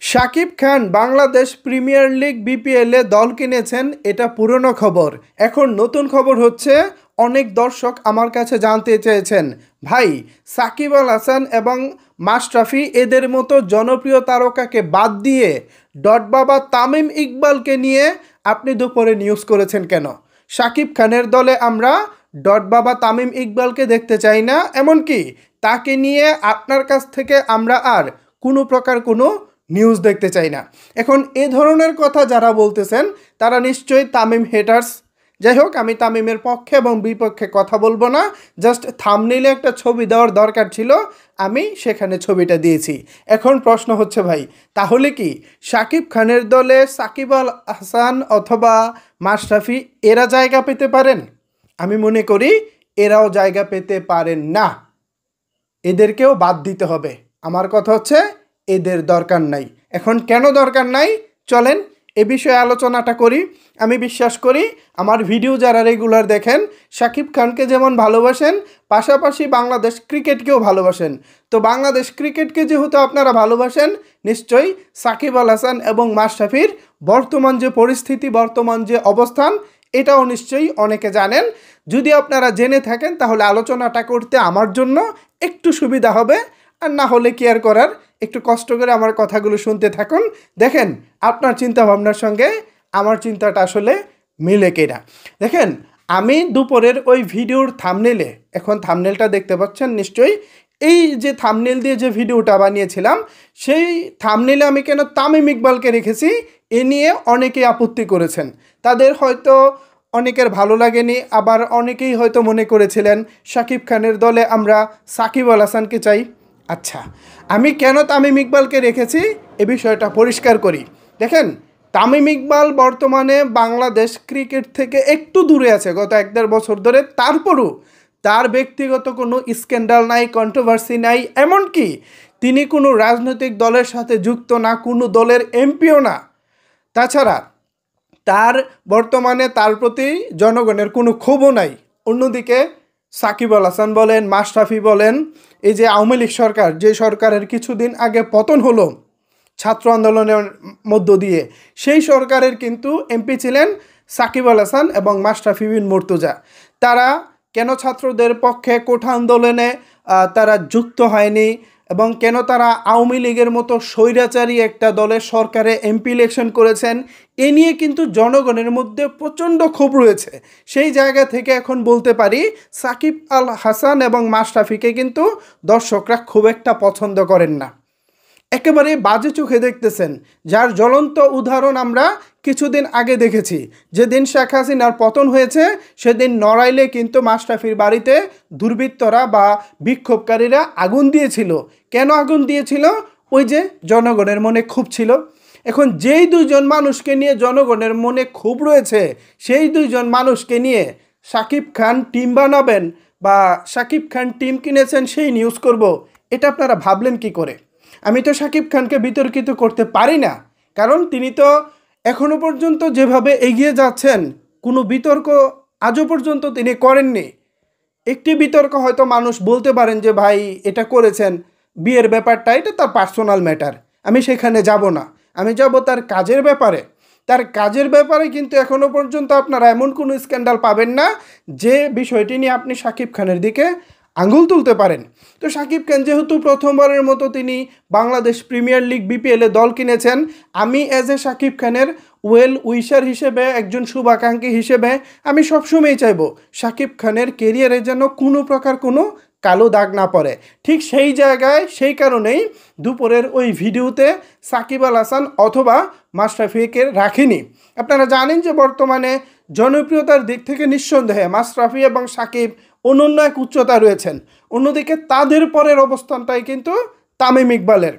Shakib Khan Bangladesh premier league বিপিএলে দল কিনেছেন, এটা পুরনো খবর। এখন নতুন খবর হচ্ছে, অনেক দর্শক আমার কাছে জানতে চেয়েছেন, ভাই সাকিব আল হাসান এবং মাশরাফি এদের মতো জনপ্রিয় তারকাকে বাদ দিয়ে ডট বাবা তামিম ইকবালকে নিয়ে আপনি দুপুরে নিউজ করেছেন কেন? শাকিব খানের দলে আমরা ডট বাবা তামিম ইকবালকে দেখতে চাই না, এমনকি তাকে নিয়ে আপনার কাছ থেকে আমরা আর কোনো প্রকার কোনো নিউজ দেখতে চাই না। এখন এ ধরনের কথা যারা বলতেছেন তারা নিশ্চয়ই তামিম হেটার্স। যাই হোক, আমি তামিমের পক্ষে এবং বিপক্ষে কথা বলবো না, জাস্ট থাম্বনেইলে একটা ছবি দেওয়ার দরকার ছিল, আমি সেখানে ছবিটা দিয়েছি। এখন প্রশ্ন হচ্ছে, ভাই তাহলে কি শাকিব খানের দলে সাকিব আল হাসান অথবা মাশরাফি এরা জায়গা পেতে পারেন? আমি মনে করি এরাও জায়গা পেতে পারেন না, এদেরকেও বাদ দিতে হবে। আমার কথা হচ্ছে, এদের দরকার নাই। এখন কেন দরকার নাই, চলেন এ বিষয়ে আলোচনাটা করি। আমি বিশ্বাস করি আমার ভিডিও যারা রেগুলার দেখেন, শাকিব খানকে যেমন ভালোবাসেন, পাশাপাশি বাংলাদেশ ক্রিকেটকেও ভালোবাসেন। তো বাংলাদেশ ক্রিকেটকে যেহেতু আপনারা ভালোবাসেন, নিশ্চয়ই সাকিব আল হাসান এবং মাশরাফির বর্তমান যে পরিস্থিতি, বর্তমান যে অবস্থান, এটাও নিশ্চয়ই অনেকে জানেন। যদি আপনারা জেনে থাকেন তাহলে আলোচনাটা করতে আমার জন্য একটু সুবিধা হবে, আর না হলে কি আর করার, একটু কষ্ট করে আমার কথাগুলো শুনতে থাকুন। দেখেন আপনার চিন্তা ভাবনার সঙ্গে আমার চিন্তাটা আসলে মিলে কিনা। দেখেন, আমি দুপুরের ওই ভিডিওর থাম্বনেইলে, এখন থাম্বনেইলটা দেখতে পাচ্ছেন নিশ্চয়ই, এই যে থাম্বনেইল দিয়ে যে ভিডিওটা বানিয়েছিলাম, সেই থাম্বনেইলে আমি কেন তামিম ইকবালকে রেখেছি এ নিয়ে অনেকেই আপত্তি করেছেন। তাদের হয়তো অনেকের ভালো লাগেনি, আবার অনেকেই হয়তো মনে করেছিলেন শাকিব খানের দলে আমরা সাকিব আল হাসানকে চাই। আচ্ছা, আমি কেন তামিম ইকবালকে রেখেছি এ বিষয়টা পরিষ্কার করি। দেখেন, তামিম ইকবাল বর্তমানে বাংলাদেশ ক্রিকেট থেকে একটু দূরে আছে গত 1-1.5 বছর ধরে। তারপরও তার ব্যক্তিগত কোনো স্ক্যান্ডাল নাই, কন্ট্রোভার্সি নাই, এমনকি তিনি কোনো রাজনৈতিক দলের সাথে যুক্ত না, কোনো দলের এমপিও না। তাছাড়া তার বর্তমানে তার প্রতি জনগণের কোনো ক্ষোভও নাই। অন্যদিকে সাকিব আল হাসান বলেন, মাশরাফি বলেন, এই যে আওয়ামী লীগ সরকার, যে সরকারের কিছুদিন আগে পতন হলো ছাত্র আন্দোলনের মধ্য দিয়ে, সেই সরকারের কিন্তু এমপি ছিলেন সাকিব আল হাসান এবং মাশরাফি বিন মুর্তজা। তারা কেন ছাত্রদের পক্ষে কোঠা আন্দোলনে তারা যুক্ত হয়নি, এবং কেন তারা আওয়ামী লীগের মতো স্বৈরাচারী একটা দলের সরকারে এমপি ইলেকশন করেছেন, এ নিয়ে কিন্তু জনগণের মধ্যে প্রচণ্ড ক্ষোভ রয়েছে। সেই জায়গা থেকে এখন বলতে পারি সাকিব আল হাসান এবং মাশরাফিকে কিন্তু দর্শকরা খুব একটা পছন্দ করেন না, একেবারে বাজে চোখে দেখতেছেন। যার জ্বলন্ত উদাহরণ আমরা কিছুদিন আগে দেখেছি। যেদিন শেখ হাসিনার পতন হয়েছে, সেদিন নড়াইলে কিন্তু মাশরাফির বাড়িতে দুর্বৃত্তরা বা বিক্ষোভকারীরা আগুন দিয়েছিল। কেন আগুন দিয়েছিল? ওই যে জনগণের মনে ক্ষোভ ছিল। এখন যেই দুইজন মানুষকে নিয়ে জনগণের মনে ক্ষোভ রয়েছে, সেই দুইজন মানুষকে নিয়ে শাকিব খান টিম বানাবেন বা শাকিব খান টিম কিনেছেন সেই নিউজ করব, এটা আপনারা ভাবলেন কি করে? আমি তো শাকিব খানকে বিতর্কিত করতে পারি না, কারণ তিনি তো এখনো পর্যন্ত যেভাবে এগিয়ে যাচ্ছেন, কোনো বিতর্ক আজও পর্যন্ত তিনি করেননি। একটি বিতর্ক হয়তো মানুষ বলতে পারেন যে ভাই এটা করেছেন, বিয়ের ব্যাপারটা এটা তার পার্সোনাল ম্যাটার, আমি সেখানে যাব না। আমি যাব তার কাজের ব্যাপারে। তার কাজের ব্যাপারে কিন্তু এখনো পর্যন্ত আপনারা এমন কোনো স্ক্যান্ডাল পাবেন না যে বিষয়টি নিয়ে আপনি শাকিব খানের দিকে আঙুল তুলতে পারেন। তো শাকিব খান যেহেতু প্রথমবারের মতো তিনি বাংলাদেশ প্রিমিয়ার লিগ বিপিএলে দল কিনেছেন, আমি অ্যাজ এ শাকিব খানের ওয়েল উইশার হিসেবে, একজন শুভাকাঙ্ক্ষী হিসেবে, আমি সবসময়ই চাইব শাকিব খানের কেরিয়ারে যেন কোনো প্রকার কোনো কালো দাগ না পড়ে। ঠিক সেই জায়গায়, সেই কারণেই দুপুরের ওই ভিডিওতে সাকিব আল হাসান অথবা মাশরাফিকে রাখিনি। আপনারা জানেন যে বর্তমানে জনপ্রিয়তার দিক থেকে নিঃসন্দেহে মাশরাফি এবং সাকিব অনন্য এক উচ্চতায় রয়েছেন। অন্যদিকে তাদের পরের অবস্থানটাই কিন্তু তামিম ইকবালের।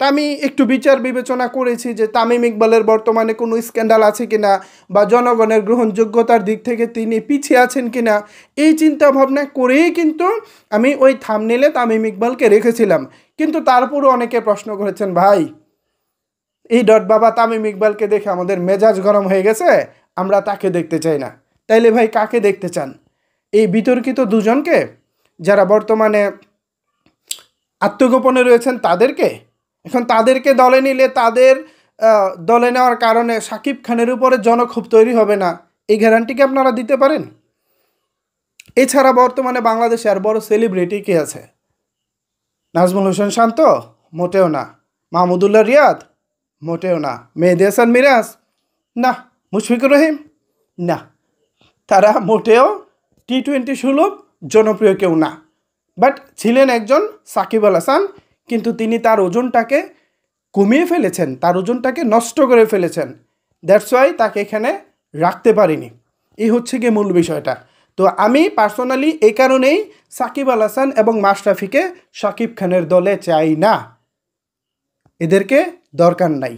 তা আমি একটু বিচার বিবেচনা করেছি যে তামিম ইকবালের বর্তমানে কোনো স্ক্যান্ডাল আছে কিনা, বা জনগণের গ্রহণযোগ্যতার দিক থেকে তিনি পিছিয়ে আছেন কিনা, এই চিন্তা ভাবনা করেই কিন্তু আমি ওই থাম্বনেইলে তামিম ইকবালকে রেখেছিলাম। কিন্তু তারপরও অনেকে প্রশ্ন করেছেন, ভাই এই ডট বাবা তামিম ইকবালকে দেখে আমাদের মেজাজ গরম হয়ে গেছে, আমরা তাকে দেখতে চাই না। তাইলে ভাই কাকে দেখতে চান? এই বিতর্কিত দুজনকে, যারা বর্তমানে আত্মগোপনে রয়েছেন তাদেরকে, এখন তাদেরকে দলে নিলে তাদের দলে নেওয়ার কারণে শাকিব খানের উপরে জনক্ষোভ তৈরি হবে না, এই গ্যারান্টি কি আপনারা দিতে পারেন? এছাড়া বর্তমানে বাংলাদেশে আর বড় সেলিব্রিটি কে আছে? নাজমুল হোসেন শান্ত? মোটেও না। মাহমুদুল্লাহ রিয়াদ? মোটেও না। মেহেদী হাসান মিরাজ? না। মুশফিকুর রহিম? না। তারা মোটেও টি-20 সুলভ জনপ্রিয় কেউ না। বাট ছিলেন একজন সাকিব আল হাসান, কিন্তু তিনি তার ওজনটাকে কমিয়ে ফেলেছেন, তার ওজনটাকে নষ্ট করে ফেলেছেন। দ্যাটস ওয়াই তাকে এখানে রাখতে পারিনি। এই হচ্ছে গিয়ে মূল বিষয়টা। তো আমি পার্সোনালি এই কারণেই সাকিব আল হাসান এবং মাশরাফিকে শাকিব খানের দলে চাই না। এদেরকে দরকার নাই।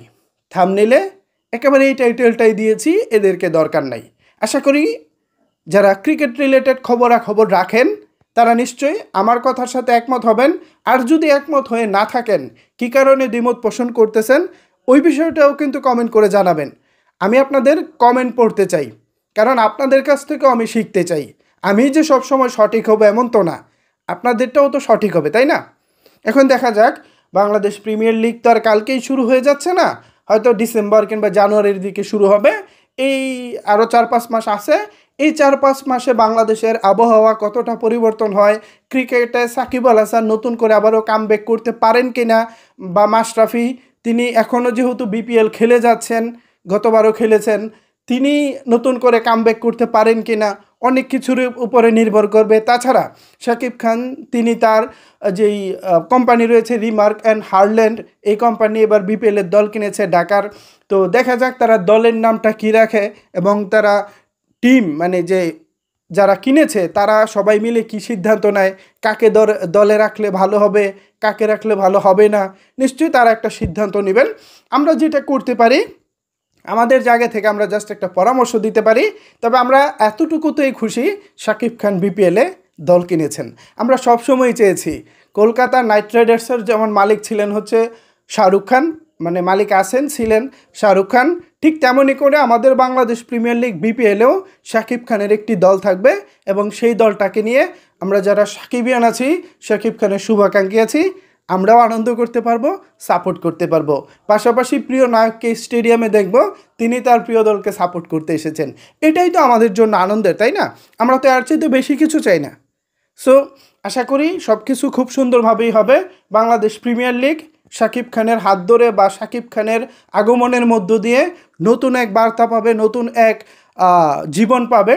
থাম্বনেইলে একেবারে এই টাইটেলটাই দিয়েছি, এদেরকে দরকার নাই। আশা করি যারা ক্রিকেট রিলেটেড খবরাখবর রাখেন তারা নিশ্চয়ই আমার কথার সাথে একমত হবেন। আর যদি একমত হয়ে না থাকেন, কী কারণে দ্বিমত পোষণ করতেছেন, ওই বিষয়টাও কিন্তু কমেন্ট করে জানাবেন। আমি আপনাদের কমেন্ট পড়তে চাই, কারণ আপনাদের কাছ থেকেও আমি শিখতে চাই। আমি যে সবসময় সঠিক হবো এমন তো না, আপনাদেরটাও তো সঠিক হবে, তাই না? এখন দেখা যাক, বাংলাদেশ প্রিমিয়ার লিগ তো আর কালকেই শুরু হয়ে যাচ্ছে না, হয়তো ডিসেম্বর কিংবা জানুয়ারির দিকে শুরু হবে। এই আরও 4-5 মাস আছে। এই 4-5 মাসে বাংলাদেশের আবহাওয়া কতটা পরিবর্তন হয়, ক্রিকেটে সাকিব আল হাসান নতুন করে আবারও কামব্যাক করতে পারেন কিনা, বা মাশরাফি তিনি এখনও যেহেতু বিপিএল খেলে যাচ্ছেন, গতবারও খেলেছেন, তিনি নতুন করে কামব্যাক করতে পারেন কিনা, অনেক কিছুর উপরে নির্ভর করবে। তাছাড়া শাকিব খান তিনি তার যেই কোম্পানি রয়েছে রিমার্ক অ্যান্ড হারল্যান্ড, এই কোম্পানি এবার বিপিএলের দল কিনেছে ঢাকার। তো দেখা যাক তারা দলের নামটা কী রাখে, এবং তারা টিম মানে যে যারা কিনেছে তারা সবাই মিলে কি সিদ্ধান্ত নেয়, কাকে দলে রাখলে ভালো হবে, কাকে রাখলে ভালো হবে না, নিশ্চয়ই তারা একটা সিদ্ধান্ত নেবেন। আমরা যেটা করতে পারি, আমাদের জায়গা থেকে আমরা জাস্ট একটা পরামর্শ দিতে পারি। তবে আমরা এতটুকুতেই খুশি, শাকিব খান বিপিএলে দল কিনেছেন। আমরা সবসময় চেয়েছি, কলকাতা নাইট রাইডার্সের যেমন মালিক ছিলেন হচ্ছে শাহরুখ খান, মানে মালিক আছেন ছিলেন শাহরুখ খান, ঠিক তেমনই করে আমাদের বাংলাদেশ প্রিমিয়ার লিগ বিপিএলেও শাকিব খানের একটি দল থাকবে, এবং সেই দলটাকে নিয়ে আমরা যারা সাকিবিয়ান আছি, শাকিব খানের শুভাকাঙ্ক্ষী আছি, আমরাও আনন্দ করতে পারবো, সাপোর্ট করতে পারবো। পাশাপাশি প্রিয় নায়ককে স্টেডিয়ামে দেখব, তিনি তার প্রিয় দলকে সাপোর্ট করতে এসেছেন। এটাই তো আমাদের জন্য আনন্দের, তাই না? আমরা তো এর চাইতে বেশি কিছু চাই না। সো আশা করি সব কিছু খুব সুন্দরভাবেই হবে। বাংলাদেশ প্রিমিয়ার লিগ শাকিব খানের হাত ধরে বা শাকিব খানের আগমনের মধ্য দিয়ে নতুন এক বার্তা পাবে, নতুন এক জীবন পাবে।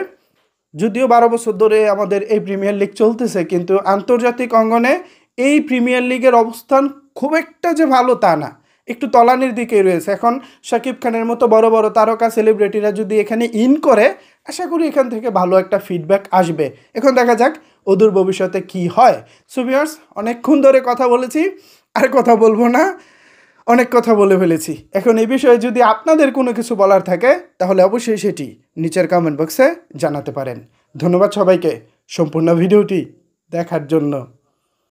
যদিও 12 বছর ধরে আমাদের এই প্রিমিয়ার লিগ চলতেছে, কিন্তু আন্তর্জাতিক অঙ্গনে এই প্রিমিয়ার লিগের অবস্থান খুব একটা যে ভালো তা না, একটু তলানির দিকেই রয়েছে। এখন শাকিব খানের মতো বড় বড় তারকা সেলিব্রিটিরা যদি এখানে ইন করে, আশা করি এখান থেকে ভালো একটা ফিডব্যাক আসবে। এখন দেখা যাক অদূর ভবিষ্যতে কি হয়। সো ভিউয়ার্স, অনেকক্ষণ ধরে কথা বলেছি, আর কথা বলবো না, অনেক কথা বলে ফেলেছি। এখন এই বিষয়ে যদি আপনাদের কোনো কিছু বলার থাকে, তাহলে অবশ্যই সেটি নিচের কমেন্ট বক্সে জানাতে পারেন। ধন্যবাদ সবাইকে সম্পূর্ণ ভিডিওটি দেখার জন্য।